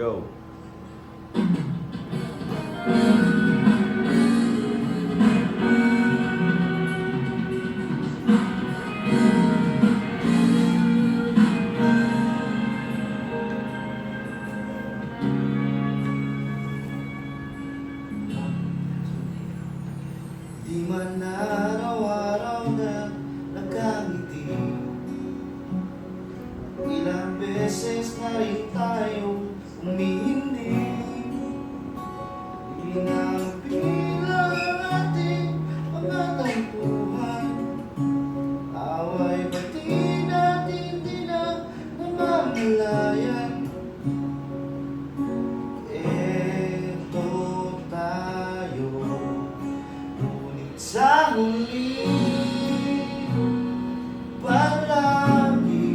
Go! Di man araw-araw na nakangiti, ilang beses na rin tayong umihindi. Pinapila ang ating mga tampuhan, away pati natin di na namamalayan. Eto tayo, ngunit sa huli palagi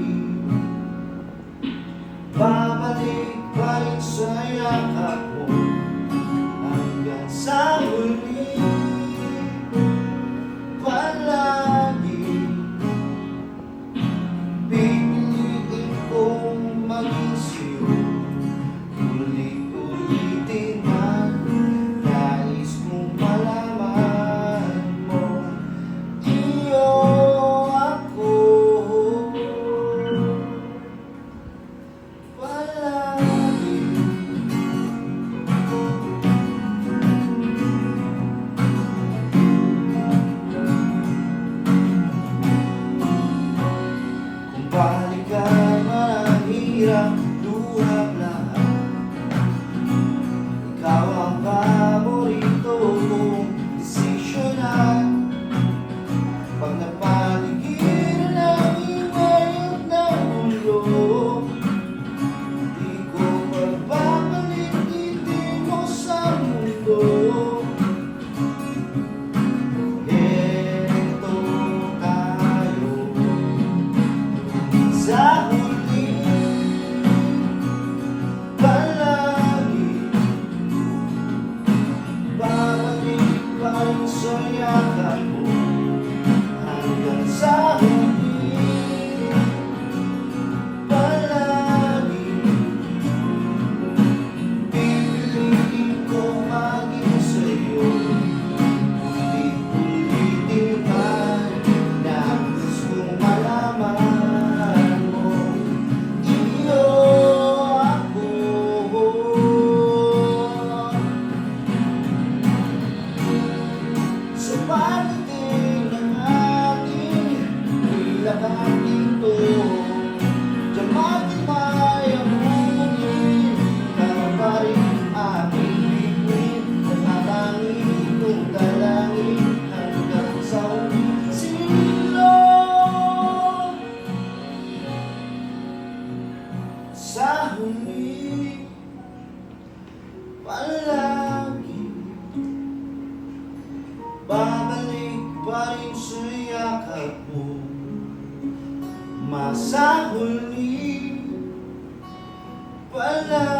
babalik pa rin sa yakap mo. Hanggang sa huli palagi pipiliin kong maging sa'yo. Ulit-ulitin man nais mong malaman mo, iyo ako palagi. Kung balikan man ang hirap, luhap lahat, ikaw ang paborito kong desisyonan. Pag napaligiran ang iwayot na ulo, di ko pagbabalik-itin mo sa mundo. Eto tayo, sa huli palagi babalik pa rin sa yakap mo. Hanggang sa huli palagi pipiliin ko maging sa'yo. Ulit-ulitin man na gusto kong malaman mo, iyo ako. Sa pagdating ng ating nilagang ito, diyan matibay ang hungin, ikaw pa rin aking bituin, natatangin kong dalangin hanggang sa huling silong. Sa huli palagi babalik pa rin sa yakap mo. Sa huli palagi